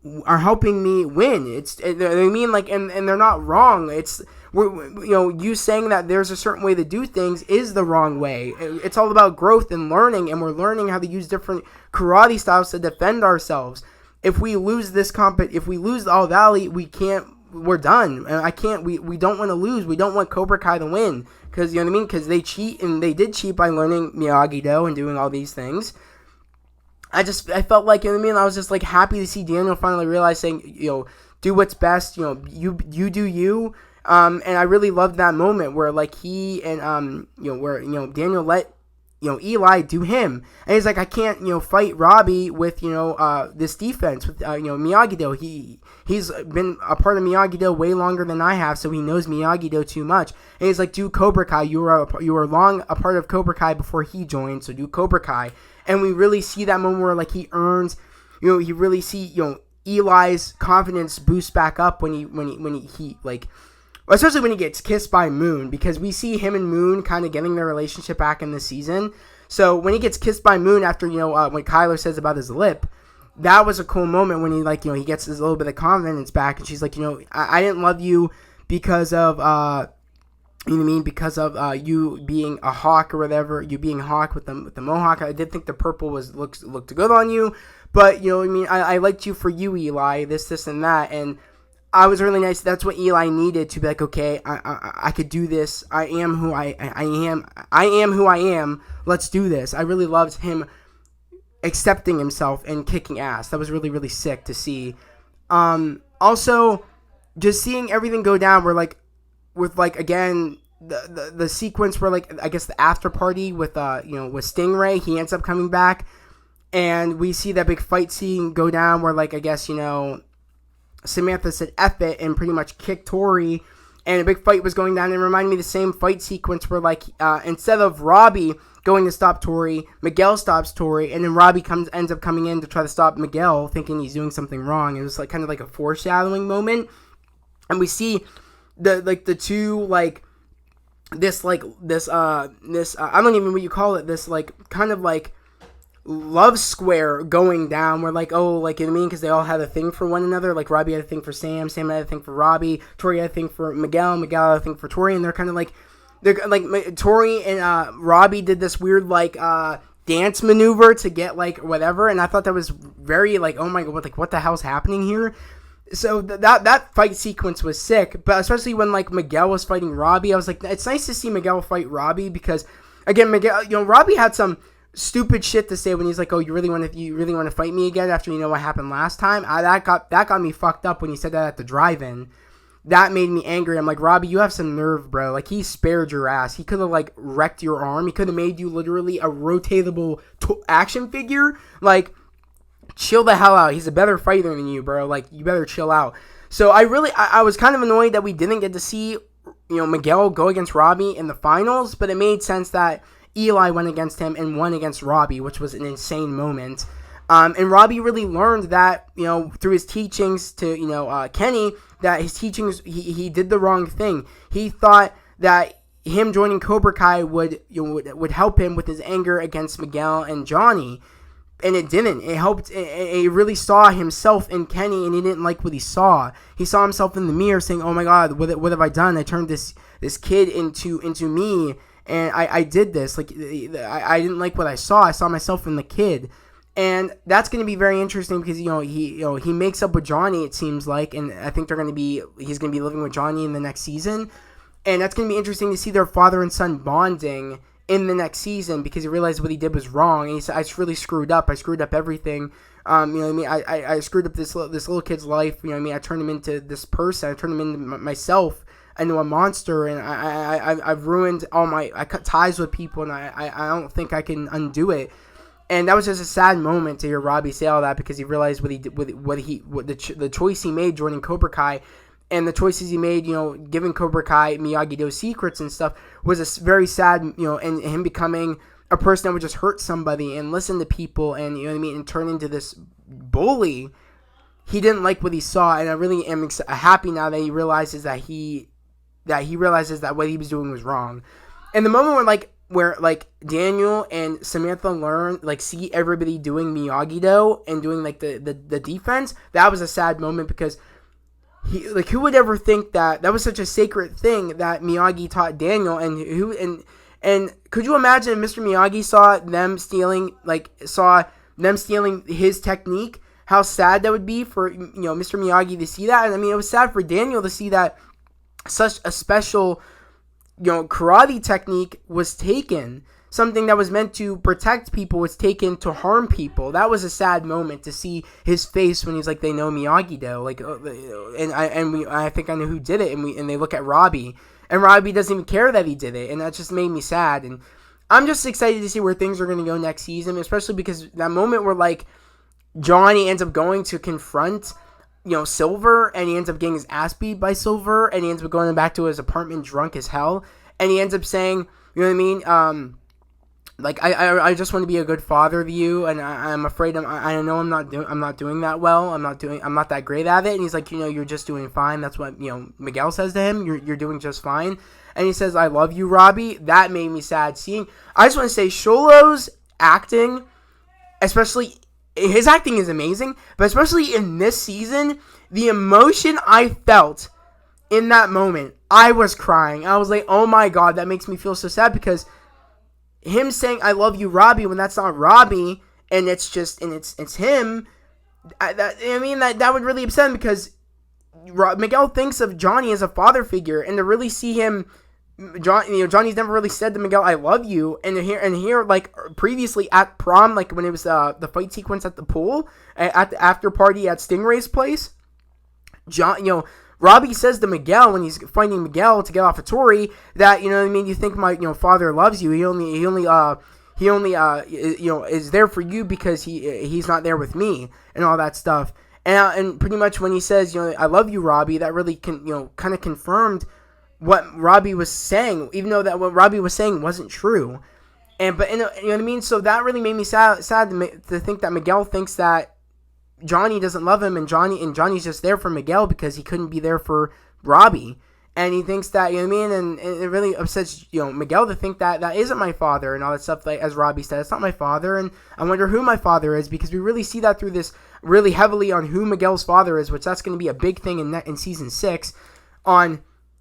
win. And they're not wrong. You saying that there's a certain way to do things is the wrong way. It's all about growth and learning, and we're learning how to use different karate styles to defend ourselves. If we lose if we lose the All Valley, we're done. We don't want to lose. We don't want Cobra Kai to win, because you know what I mean. Because they cheat, and they did cheat by learning Miyagi-Do and doing all these things. I felt like, you know what I mean. I was just like happy to see Daniel finally realizing, do what's best. You do you. And I really loved that moment where like he and Daniel let Eli do him, and he's like, I can't fight Robbie with this defense with Miyagi-Do. He's been a part of Miyagi-Do way longer than I have, so he knows Miyagi-Do too much. And he's like, do Cobra Kai. You were long a part of Cobra Kai before he joined, so do Cobra Kai. And we really see that moment where like he earns, you really see Eli's confidence boost back up when he like. Especially when he gets kissed by Moon, because we see him and Moon kind of getting their relationship back in this season. So when he gets kissed by Moon after, when Kyler says about his lip, that was a cool moment when he he gets his little bit of confidence back. And she's like, I didn't love you because of, because of you being a hawk or whatever, you being hawk with the mohawk. I did think the purple looked good on you, but, I liked you for you, Eli, this, and that. And I was really nice. That's what Eli needed to be like, okay, I could do this. I am who I am. I am who I am. Let's do this. I really loved him accepting himself and kicking ass. That was really, really sick to see. Also, just seeing everything go down with again, the sequence where I guess the after party with with Stingray, he ends up coming back, and we see that big fight scene go down where I guess Samantha said F it and pretty much kicked Tori, and a big fight was going down. It reminded me of the same fight sequence where instead of Robbie going to stop Tori, Miguel stops Tori, and then Robbie ends up coming in to try to stop Miguel, thinking he's doing something wrong. It was kind of like a foreshadowing moment, and we see the two this I don't even know what you call it, this kind of love square going down where you know what I mean, because they all had a thing for one another. Robbie had a thing for Sam had a thing for Robbie, Tori had a thing for Miguel had a thing for Tori, and they're kind of Tori and Robbie did this weird dance maneuver to get whatever, and I thought that was very oh my god, what the hell's happening here? So that fight sequence was sick, but especially when Miguel was fighting Robbie, I was like, it's nice to see Miguel fight Robbie, because again, Miguel, Robbie had some stupid shit to say when he's like, oh, you really want to fight me again after what happened last time? That got me fucked up when he said that at the drive-in. That made me angry. I'm like, Robbie, you have some nerve, bro. He spared your ass. He could have wrecked your arm. He could have made you literally a rotatable action figure. Chill the hell out. He's a better fighter than you, bro. You better chill out. So I was kind of annoyed that we didn't get to see Miguel go against Robbie in the finals, but it made sense that Eli went against him and won against Robbie, which was an insane moment. And Robbie really learned that, through his teachings to, Kenny, that his teachings, he did the wrong thing. He thought that him joining Cobra Kai would help him with his anger against Miguel and Johnny. And it didn't. It helped. It really saw himself in Kenny, and he didn't like what he saw. He saw himself in the mirror saying, oh my God, what have I done? I turned this kid into me. And I did this. I didn't like what I saw. I saw myself in the kid, and that's going to be very interesting because he makes up with Johnny, it seems like, and I think he's going to be living with Johnny in the next season, and that's going to be interesting to see their father and son bonding in the next season, because he realized what he did was wrong, and he said, I really screwed up. I screwed up everything. You know what I mean? I screwed up this little kid's life. You know what I mean? I turned him into this person. I turned him into myself. Into a monster, and I've ruined I cut ties with people, and I don't think I can undo it. And that was just a sad moment to hear Robbie say all that, because he realized what he did, the choice he made joining Cobra Kai, and the choices he made, giving Cobra Kai Miyagi-Do secrets and stuff, was a very sad, and him becoming a person that would just hurt somebody and listen to people, and and turn into this bully. he didn't like what he saw, and I really am happy now that he realizes that what he was doing was wrong. And the moment where Daniel and Samantha see everybody doing Miyagi-Do and doing the defense, that was a sad moment because who would ever think that was such a sacred thing that Miyagi taught Daniel, and could you imagine if Mr. Miyagi saw them stealing his technique? How sad that would be for Mr. Miyagi to see that. And I mean, it was sad for Daniel to see that such a special karate technique was taken. Something that was meant to protect people was taken to harm people. That was a sad moment to see his face when he's like, they know Miyagi-Do, I think I know who did it, and they look at Robbie, and Robbie doesn't even care that he did it, and that just made me sad. And I'm just excited to see where things are going to go next season, especially because that moment where Johnny ends up going to confront Silver, and he ends up getting his ass beat by Silver, and he ends up going back to his apartment drunk as hell, and he ends up saying, you know what I mean, I just want to be a good father to you, and I'm afraid I know I'm not doing that well. I'm not that great at it. And he's like, you're just doing fine. That's what Miguel says to him. You're doing just fine. And he says, I love you, Robbie. That made me sad seeing. I just want to say Xolo's acting, especially his acting is amazing, but especially in this season, the emotion I felt in that moment, I was crying. I was like, oh my god, that makes me feel so sad because him saying I love you, Robbie, when that's not Robbie, and it's him. That would really upset him because Miguel thinks of Johnny as a father figure, and to really see him, Johnny's never really said to Miguel I love you, and here previously at prom, when it was the fight sequence at the pool at the after party at Stingray's place, Robbie says to Miguel when he's fighting Miguel to get off of Tori that, you think my, father loves you. He only is there for you because he's not there with me and all that stuff. And pretty much when he says, I love you, Robbie, that really kind of confirmed what Robbie was saying, even though that what Robbie was saying wasn't true. But you know what I mean? So that really made me sad to think that Miguel thinks that Johnny doesn't love him, and Johnny's just there for Miguel because he couldn't be there for Robbie, and he thinks that, and it really upsets Miguel to think that isn't my father and all that stuff. As Robbie said, it's not my father, and I wonder who my father is, because we really see that through this really heavily on who Miguel's father is, which that's going to be a big thing in season 6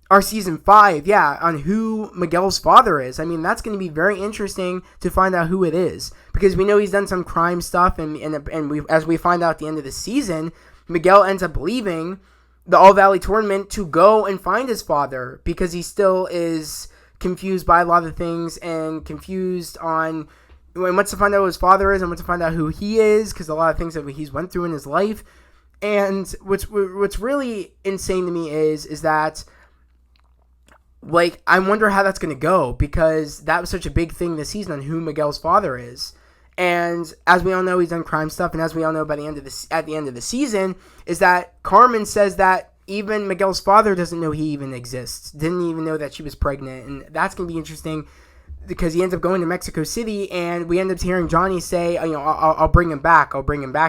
or season 5, on who Miguel's father is. I mean, that's going to be very interesting to find out who it is, because we know he's done some crime stuff, and as we find out at the end of the season, Miguel ends up leaving the All Valley Tournament to go and find his father, because he still is confused by a lot of things, and confused on what's to find out who his father is, and what to find out who he is, because a lot of things that he's went through in his life. And what's really insane to me is that, I wonder how that's going to go, because that was such a big thing this season on who Miguel's father is. And as we all know, he's done crime stuff, and as we all know, at the end of the season, is that Carmen says that even Miguel's father doesn't know he even exists, didn't even know that she was pregnant, and that's going to be interesting, because he ends up going to Mexico City, and we end up hearing Johnny say, I'll bring him back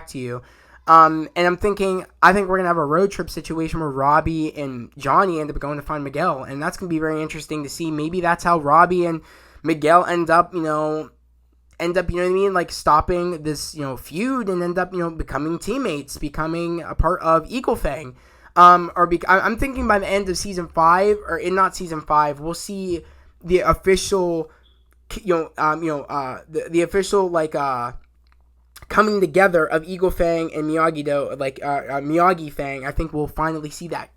to you. And I'm thinking, I think we're going to have a road trip situation where Robbie and Johnny end up going to find Miguel, and that's going to be very interesting to see. Maybe that's how Robbie and Miguel end up, stopping this, feud, and end up, becoming teammates, becoming a part of Eagle Fang. I'm thinking by the end of season 5, not season 5, we'll see the official, the official, coming together of Eagle Fang and Miyagi-Do, Miyagi Fang. I think we'll finally see that,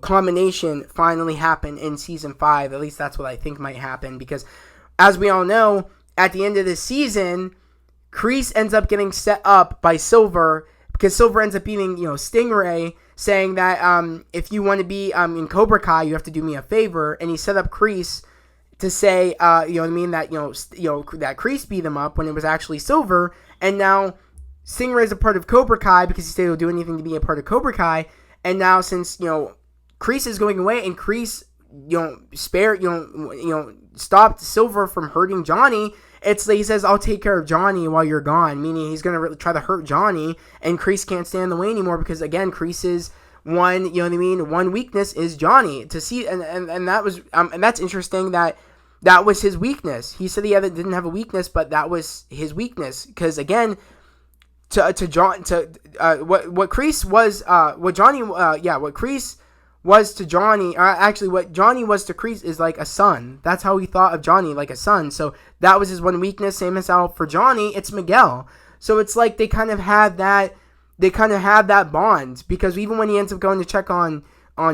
combination finally happen in season 5. At least that's what I think might happen, because as we all know, at the end of this season, Kreese ends up getting set up by Silver, because Silver ends up beating, Stingray, saying that if you want to be in Cobra Kai, you have to do me a favor, and he set up Kreese to say, that that Kreese beat him up when it was actually Silver, and now Stingray is a part of Cobra Kai because he said he'll do anything to be a part of Cobra Kai, and now since Kreese is going away, and Kreese stopped Silver from hurting Johnny, it's like he says, I'll take care of Johnny while you're gone, meaning he's going to try to hurt Johnny, and Kreese can't stand in the way anymore because, again, Kreese's one, you know what I mean, one weakness is Johnny. To see, and that was, and that's interesting that was his weakness. He said he didn't have a weakness, but that was his weakness because, again, what Kreese was, what Kreese was to Johnny, actually what Johnny was to Kreese is like a son. That's how he thought of Johnny, like a son. So that was his one weakness. Same as how for Johnny, it's Miguel. So it's like they kind of have that bond, because even when he ends up going to check on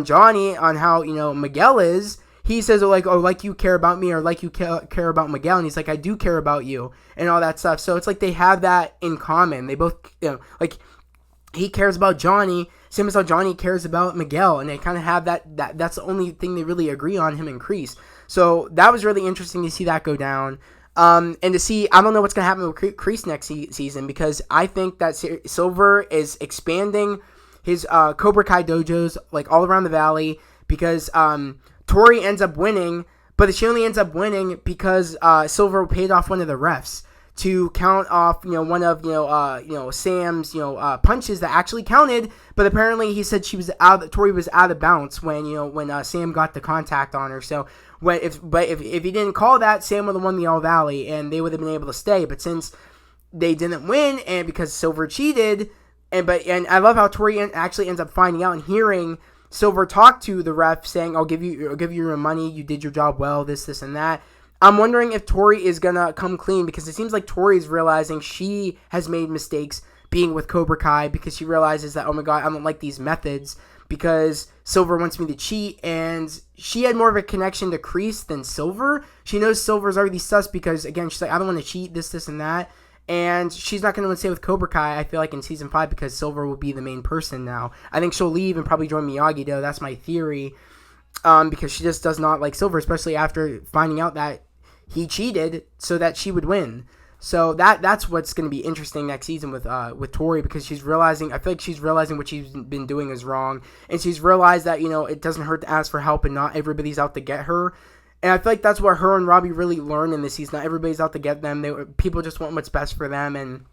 Johnny on how, you know, Miguel is, he says, like you care about me, or like you care about Miguel, and he's like, I do care about you, and all that stuff. So it's like they have that in common. They both, you know, like he cares about Johnny, same as how Johnny cares about Miguel, and they kind of have that's the only thing they really agree on, him and Kreese. So that was really interesting to see that go down. And to see, I don't know what's going to happen with Kreese next season, because I think that Silver is expanding his Cobra Kai dojos like all around the valley, because Tori ends up winning, but she only ends up winning because Silver paid off one of the refs to count off, you know, one of, Sam's, punches that actually counted, but apparently he said Tori was out of bounds when Sam got the contact on her. So if he didn't call that, Sam would have won the All Valley and they would have been able to stay. But since they didn't win, and because Silver cheated, and I love how Tori actually ends up finding out and hearing Silver talk to the ref saying, I'll give you your money, you did your job well, this and that. I'm wondering if Tori is going to come clean, because it seems like Tori is realizing she has made mistakes being with Cobra Kai, because she realizes that, oh my god, I don't like these methods, because Silver wants me to cheat, and she had more of a connection to Kreese than Silver. She knows Silver's already sus, because, again, she's like, I don't want to cheat, this and that, and she's not going to stay with Cobra Kai, I feel like, in Season 5, because Silver will be the main person now. I think she'll leave and probably join Miyagi, though. That's my theory, because she just does not like Silver, especially after finding out that he cheated so that she would win. So that's what's going to be interesting next season with Tori, because I feel like she's realizing what she's been doing is wrong, and she's realized that, you know, it doesn't hurt to ask for help, and not everybody's out to get her. And I feel like that's what her and Robbie really learned in this season. Not everybody's out to get them. People just want what's best for them, and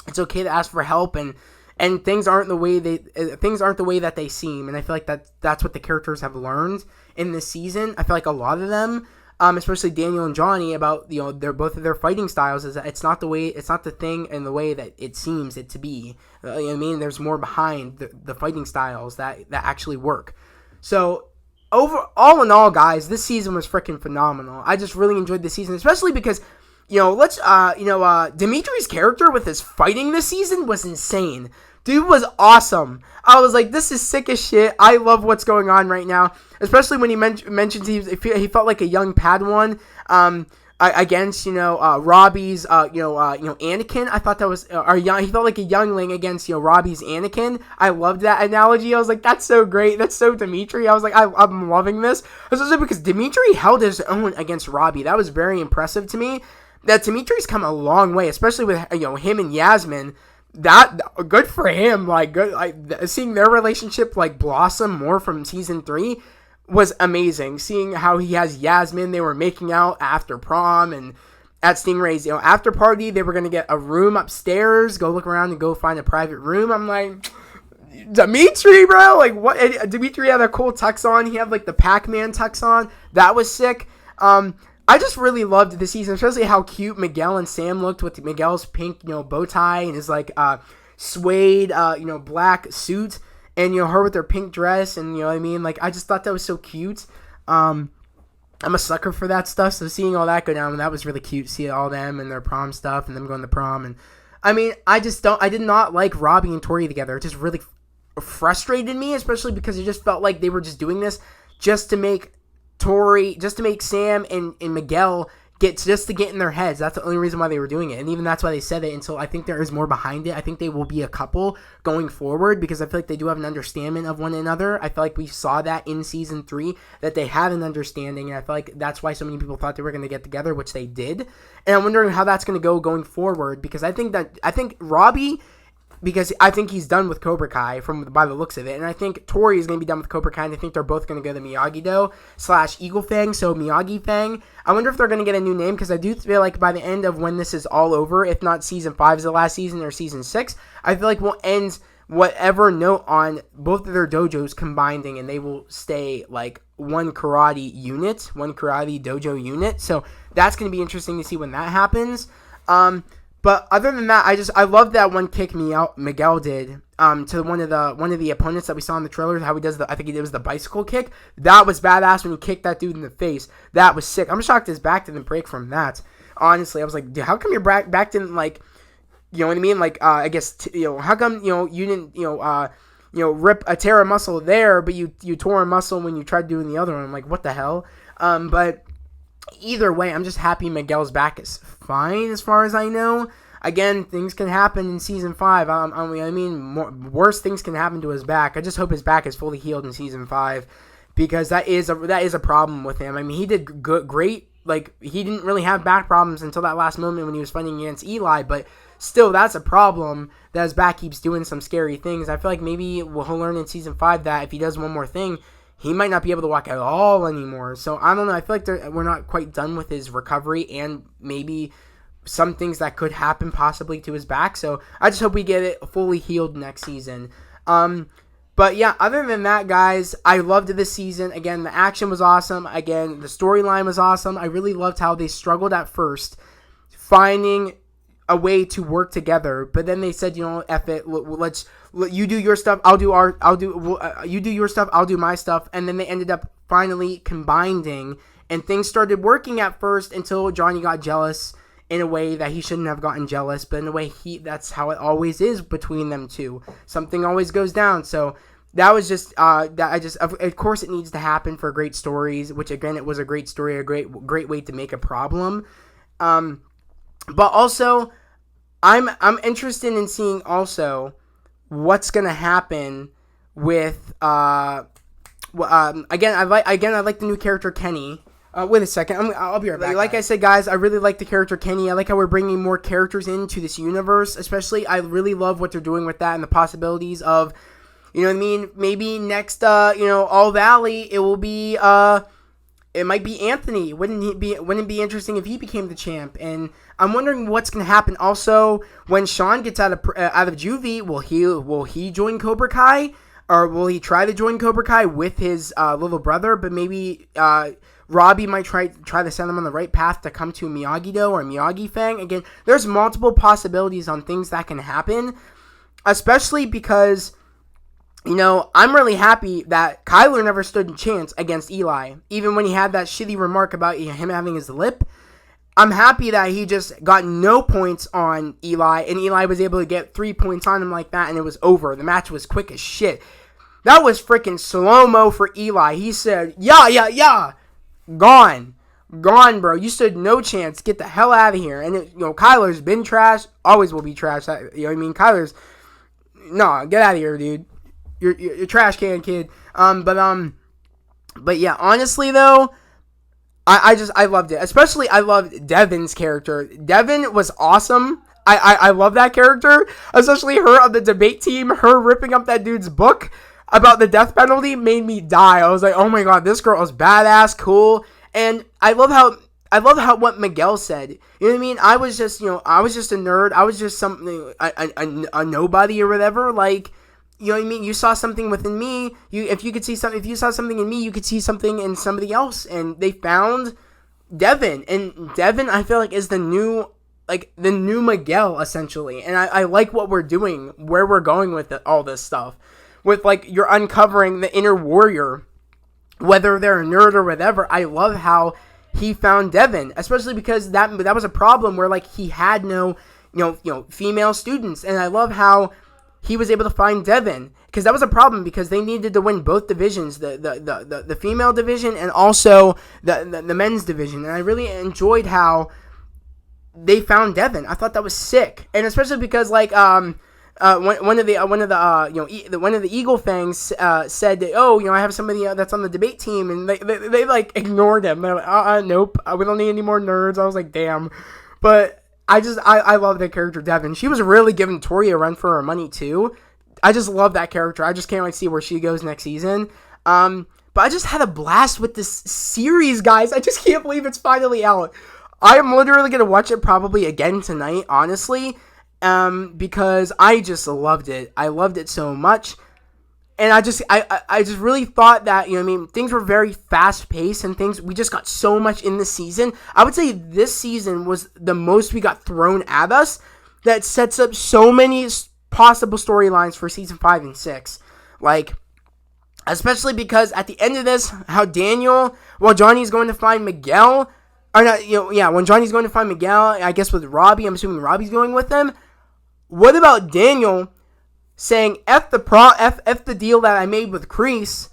it's okay to ask for help, and things aren't the way that they seem. And I feel like that's what the characters have learned in this season. I feel like a lot of them, especially Daniel and Johnny, about, you know, both of their fighting styles, is that it's not the thing and the way that it seems it to be. You know what I mean? There's more behind the fighting styles that actually work. So all in all, guys, this season was freaking phenomenal. I just really enjoyed this season, especially because, you know, Dimitri's character with his fighting this season was insane. Dude was awesome. I was like, this is sick as shit. I love what's going on right now, especially when he mentions he felt like a young Padawan against, you know, Robbie's, Anakin. I thought that was, he felt like a youngling against, you know, Robbie's Anakin. I loved that analogy. I was like, that's so great. That's so Dimitri. I was like, I'm loving this, especially because Dimitri held his own against Robbie. That was very impressive to me. That Dimitri's come a long way, especially with, you know, him and Yasmin. That good for him. Like, good, like seeing their relationship like blossom more from season 3 was amazing. Seeing how he has Yasmin, they were making out after prom, and at Stingray's, you know, after party, they were gonna get a room upstairs, go look around and go find a private room. I'm like, Dimitri, bro, like what? Dimitri had a cool tux on. He had like the Pac-Man tux on. That was sick. I just really loved this season, especially how cute Miguel and Sam looked with Miguel's pink, you know, bow tie and his like suede, black suit, and, you know, her with her pink dress, and, you know what I mean? Like, I just thought that was so cute. I'm a sucker for that stuff, so seeing all that go down, that was really cute. See all them and their prom stuff, and them going to prom, and I mean, I did not like Robbie and Tori together. It just really frustrated me, especially because it just felt like they were just doing this just to make Sam and Miguel get in their heads. That's the only reason why they were doing it, and even that's why they said it. And so I think there is more behind it. I think they will be a couple going forward, because I feel like they do have an understanding of one another. I feel like we saw that in season 3, that they had an understanding, and I feel like that's why so many people thought they were going to get together, which they did. And I'm wondering how that's going to go going forward, because I think Robbie because I think he's done with Cobra Kai by the looks of it, and I think Tori is going to be done with Cobra Kai, and I think they're both going to go to Miyagi-Do / Eagle Fang, so Miyagi Fang. I wonder if they're going to get a new name, because I do feel like by the end of when this is all over, if not season 5 is the last season or season 6, I feel like we'll end whatever note on both of their dojos combining, and they will stay like one karate dojo unit. So that's going to be interesting to see when that happens. But other than that, I love that one kick Miguel did to one of the opponents that we saw in the trailers. How he does I think it was the bicycle kick. That was badass when he kicked that dude in the face. That was sick. I'm shocked his back didn't break from that. Honestly, I was like, dude, how come your back didn't like, you know what I mean? Like, I guess how come you didn't tear a muscle there, but you tore a muscle when you tried doing the other one? I'm like, what the hell? But either way, I'm just happy Miguel's back is fine as far as I know. Again, things can happen in season 5. Worse things can happen to his back. I just hope his back is fully healed in season 5, because that is a problem with him. I mean, he did great. Like, he didn't really have back problems until that last moment when he was fighting against Eli, but still, that's a problem that his back keeps doing some scary things. I feel like maybe he'll learn in season 5 that if he does one more thing, he might not be able to walk at all anymore. So, I don't know. I feel like we're not quite done with his recovery, and maybe some things that could happen possibly to his back. So, I just hope we get it fully healed next season. But yeah, other than that, guys, I loved this season. Again, the action was awesome. Again, the storyline was awesome. I really loved how they struggled at first, finding a way to work together, but then they said, F it, you do your stuff, you do your stuff, I'll do my stuff, and then they ended up finally combining, and things started working at first until Johnny got jealous in a way that he shouldn't have gotten jealous, but in a way that's how it always is between them two. Something always goes down, so that was just, of course it needs to happen for great stories, which again, it was a great story, a great way to make a problem. But also, I'm interested in seeing also what's gonna happen with I like the new character Kenny. Wait a second, I'll be right back. Like I said, guys, I really like the character Kenny. I like how we're bringing more characters into this universe. Especially, I really love what they're doing with that and the possibilities of, you know what I mean? Maybe next, All Valley, it will be it might be Anthony. Wouldn't it be interesting if he became the champ? And I'm wondering what's going to happen. Also, when Sean gets out of juvie, will he join Cobra Kai, or will he try to join Cobra Kai with his little brother? But maybe Robbie might try to send him on the right path to come to Miyagi-Do or Miyagi Fang. Again, there's multiple possibilities on things that can happen, especially because, I'm really happy that Kyler never stood a chance against Eli. Even when he had that shitty remark about him having his lip, I'm happy that he just got no points on Eli, and Eli was able to get 3 points on him like that, and it was over. The match was quick as shit. That was freaking slow-mo for Eli. He said, yeah. Gone, bro. You stood no chance. Get the hell out of here. And, Kyler's been trash. Always will be trash. You know what I mean? Kyler's, no, get out of here, dude. You're trash can, kid. But yeah, honestly though, I loved it. Especially, I loved Devin's character. Devin was awesome. I love that character. Especially her on the debate team. Her ripping up that dude's book about the death penalty made me die. I was like, oh my god, this girl is badass, cool. And I love how what Miguel said. You know what I mean? I was just a nerd. I was just something, a nobody or whatever. Like, you know what I mean? You saw something within me. If you saw something in me, you could see something in somebody else. And they found Devin. And Devin, I feel like, is the new Miguel, essentially. And I like what we're doing, where we're going with all this stuff. With, you're uncovering the inner warrior, whether they're a nerd or whatever. I love how he found Devin, especially because that was a problem where, he had no, female students. And I love how he was able to find Devin, because that was a problem, because they needed to win both divisions, the female division and also the men's division. And I really enjoyed how they found Devin. I thought that was sick, and especially because one of the Eagle Fangs said that, I have somebody that's on the debate team, and they ignored him. They're like, nope, we don't need any more nerds. I was like, damn. But I love that character, Devin. She was really giving Tori a run for her money, too. I just love that character. I just can't wait to see where she goes next season. But I just had a blast with this series, guys. I just can't believe it's finally out. I am literally going to watch it probably again tonight, honestly, because I just loved it. I loved it so much. And I just really thought that, things were very fast-paced and we just got so much in this season. I would say this season was the most we got thrown at us that sets up so many possible storylines for season 5 and 6. Like, especially because at the end of this, how Daniel, while Johnny's going to find Miguel, when Johnny's going to find Miguel, I guess with Robbie, I'm assuming Robbie's going with them. What about Daniel saying, F the deal that I made with Kreese,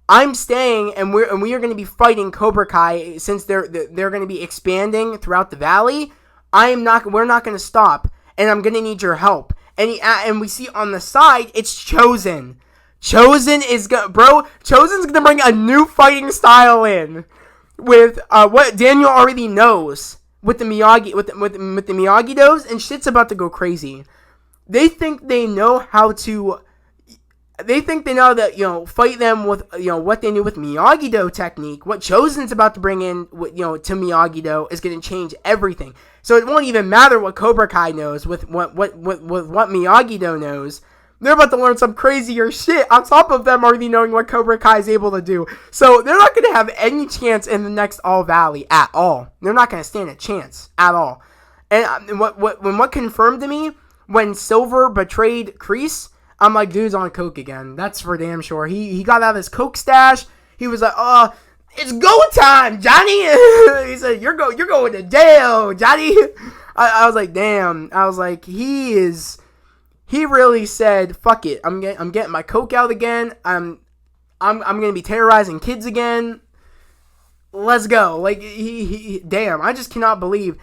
I'm staying, and we are going to be fighting Cobra Kai since they're going to be expanding throughout the valley. We're not going to stop, and I'm going to need your help. And we see on the side, it's Chosen. Chosen's gonna bring a new fighting style in with what Daniel already knows with the Miyagi with the Miyagi-Dos, and shit's about to go crazy. They think they know how to. They think they know that fight them with what they knew with Miyagi-Do technique. What Chosen's about to bring in to Miyagi-Do is going to change everything. So it won't even matter what Cobra Kai knows with what Miyagi-Do knows. They're about to learn some crazier shit on top of them already knowing what Cobra Kai is able to do. So they're not going to have any chance in the next All Valley at all. They're not going to stand a chance at all. And what confirmed to me when Silver betrayed Kreese, I'm like, dude's on coke again. That's for damn sure. He got out of his coke stash. He was like, it's go time, Johnny. He said, you're going to jail, Johnny. I was like, damn. I was like, he really said, fuck it. I'm getting my coke out again. I'm gonna be terrorizing kids again. Let's go. Like he damn. I just cannot believe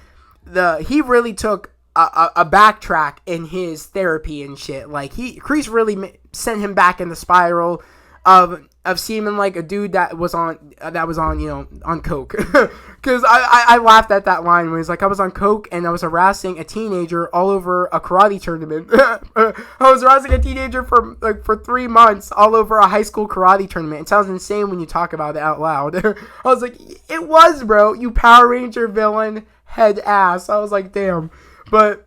he really took a backtrack in his therapy and shit. Like Kreese really sent him back in the spiral of seeming like a dude that was on on coke. Because I laughed at that line when he's like, I was on coke and I was harassing a teenager all over a karate tournament. I was harassing a teenager for 3 months all over a high school karate tournament. It sounds insane when you talk about it out loud. I was like, it was, bro. You Power Ranger villain head ass. I was like, damn. But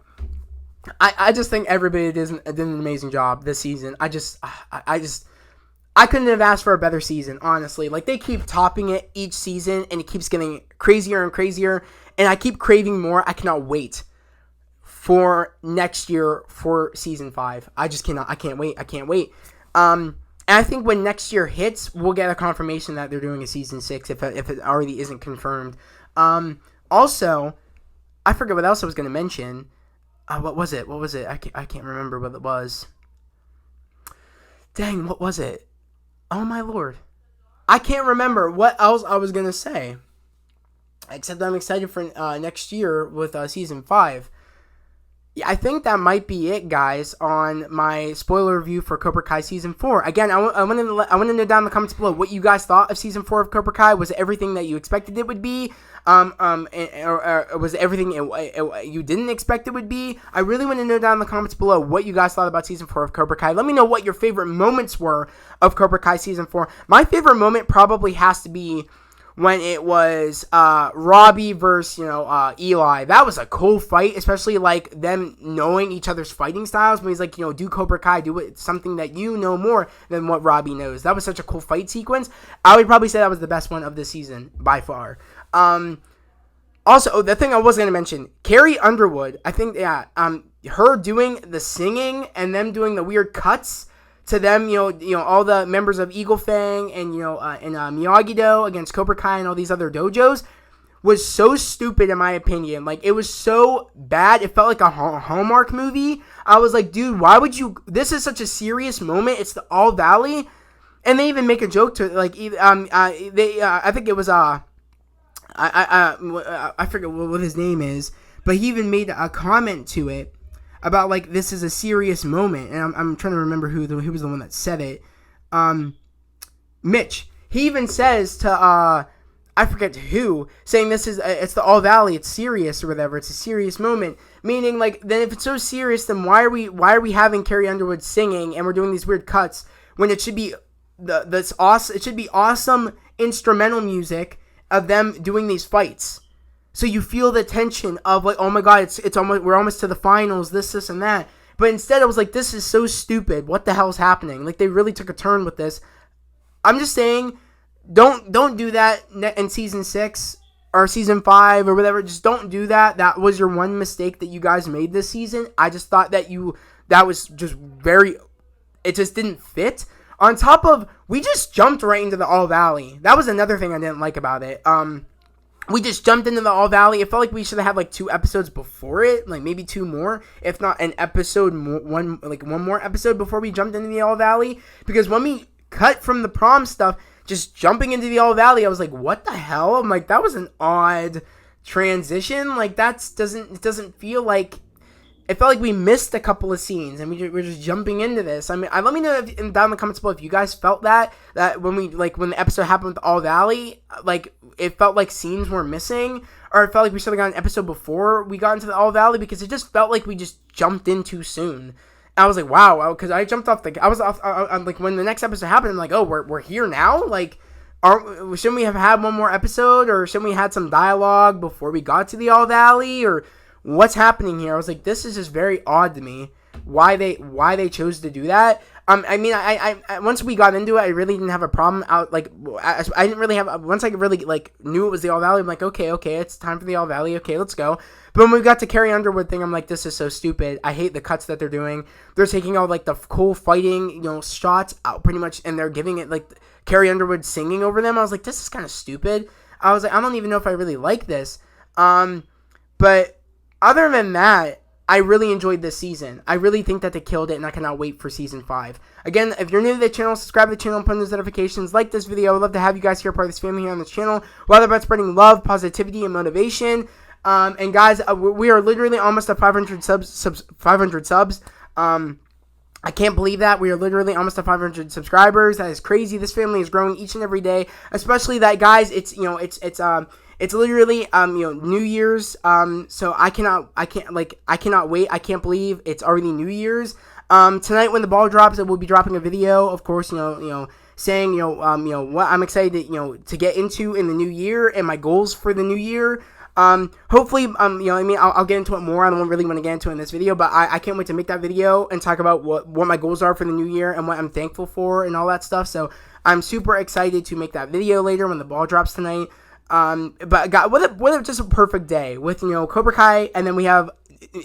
I just think everybody did an amazing job this season. I couldn't have asked for a better season, honestly. Like, they keep topping it each season, and it keeps getting crazier and crazier, and I keep craving more. I cannot wait for next year for season 5. I can't wait. And I think when next year hits, we'll get a confirmation that they're doing a season 6 if it already isn't confirmed. Also, I forget what else I was going to mention. What was it? I can't remember what it was. Dang, what was it? Oh my lord. I can't remember what else I was going to say. Except I'm excited for next year with season 5. Yeah, I think that might be it, guys, on my spoiler review for Cobra Kai Season 4. Again, I want to know down in the comments below what you guys thought of Season 4 of Cobra Kai. Was it everything that you expected it would be? Or was it everything you didn't expect it would be? I really want to know down in the comments below what you guys thought about Season 4 of Cobra Kai. Let me know what your favorite moments were of Cobra Kai Season 4. My favorite moment probably has to be when it was Robbie versus Eli. That was a cool fight, especially like them knowing each other's fighting styles. When he's like, do Cobra Kai, do something that you know more than what Robbie knows. That was such a cool fight sequence. I would probably say that was the best one of the season by far. Also, the thing I was going to mention, Carrie Underwood, I think, her doing the singing and them doing the weird cuts to them, all the members of Eagle Fang and Miyagi-Do against Cobra Kai and all these other dojos was so stupid in my opinion. Like, it was so bad. It felt like a Hallmark movie. I was like, dude, why would you? This is such a serious moment. It's the All Valley, and they even make a joke to it. Like, I think it was I forget what his name is, but he even made a comment to it about, like, this is a serious moment. And I'm trying to remember who was the one that said it. Mitch. He even says to I forget who, saying this is, it's the All Valley, it's serious or whatever, it's a serious moment. Meaning, like, then if it's so serious, then why are we having Carrie Underwood singing and we're doing these weird cuts when it should be this awesome, it should be awesome instrumental music of them doing these fights. So you feel the tension of like, oh my god, it's almost, we're almost to the finals, this and that. But instead I was like, this is so stupid. What the hell's happening? Like, they really took a turn with this. I'm just saying, don't do that in season 6 or season 5 or whatever. Just don't do that. That was your one mistake that you guys made this season. I just thought that was just very, it just didn't fit. On top of, we just jumped right into the All Valley. That was another thing I didn't like about it. We just jumped into the All Valley. It felt like we should have had like 2 episodes before it, like maybe 2 more, if not an episode, one more episode before we jumped into the All Valley. Because when we cut from the prom stuff, just jumping into the All Valley, I was like, what the hell? I'm like, that was an odd transition. Like, it doesn't feel like, it felt like we missed a couple of scenes and we're just jumping into this. I mean, let me know down in the comments below if you guys felt that when the episode happened with All Valley, like, it felt like scenes were missing, or it felt like we should have got an episode before we got into the All Valley, because it just felt like we just jumped in too soon. I was like, wow, because I jumped off I'm like, when the next episode happened, I'm like, oh, we're here now? Like, shouldn't we have had one more episode, or shouldn't we had some dialogue before we got to the All Valley, or what's happening here? I was like, this is just very odd to me, why they chose to do that. I mean, I once we got into it, I really didn't have a problem I didn't really have, once I really, like, knew it was the All Valley, I'm like, okay, it's time for the All Valley, okay, let's go. But when we got to Carrie Underwood thing, I'm like, this is so stupid. I hate the cuts that they're doing. They're taking all, like, the cool fighting, shots out pretty much, and they're giving it, like, Carrie Underwood singing over them. I was like, this is kind of stupid. I was like, I don't even know if I really like this. But other than that, I really enjoyed this season. I really think that they killed it, and I cannot wait for season 5. Again, if you're new to the channel, subscribe to the channel and put on those notifications. Like this video. I would love to have you guys here, part of this family here on this channel. We're all about spreading love, positivity, and motivation. And guys, we are literally almost at 500 subs. 500 subs. I can't believe that. We are literally almost at 500 subscribers. That is crazy. This family is growing each and every day. Especially that, guys, it's literally, New Year's. So I cannot wait. I can't believe it's already New Year's. Tonight when the ball drops, I will be dropping a video, of course, saying, what I'm excited to get into in the new year and my goals for the new year. Hopefully, I'll get into it more. I don't really want to get into it in this video, but I can't wait to make that video and talk about what my goals are for the new year and what I'm thankful for and all that stuff. So I'm super excited to make that video later when the ball drops tonight. But God, what a just a perfect day with, Cobra Kai, and then we have,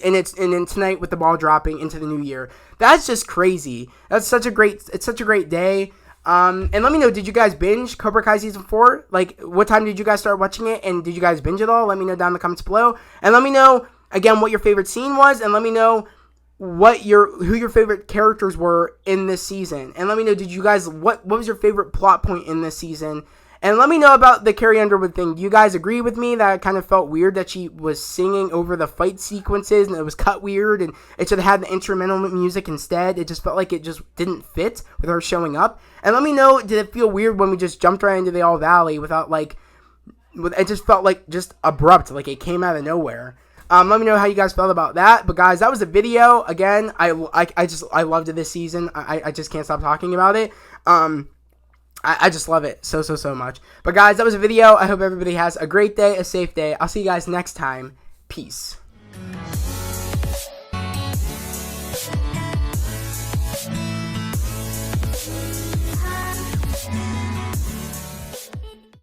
and then tonight with the ball dropping into the new year. That's just crazy. It's such a great day. And let me know, did you guys binge Cobra Kai Season 4? Like, what time did you guys start watching it, and did you guys binge it all? Let me know down in the comments below. And let me know, again, what your favorite scene was, and let me know who your favorite characters were in this season. And let me know, what was your favorite plot point in this season? And let me know about the Carrie Underwood thing. Do you guys agree with me that it kind of felt weird that she was singing over the fight sequences and it was cut weird and it should have had the instrumental music instead? It just felt like it just didn't fit with her showing up. And let me know, did it feel weird when we just jumped right into the All Valley without, like, it just felt like just abrupt, like it came out of nowhere. Let me know how you guys felt about that. But guys, that was the video. Again, I loved it this season. I just can't stop talking about it. I just love it so much. But guys, that was a video. I hope everybody has a great day, a safe day. I'll see you guys next time. Peace.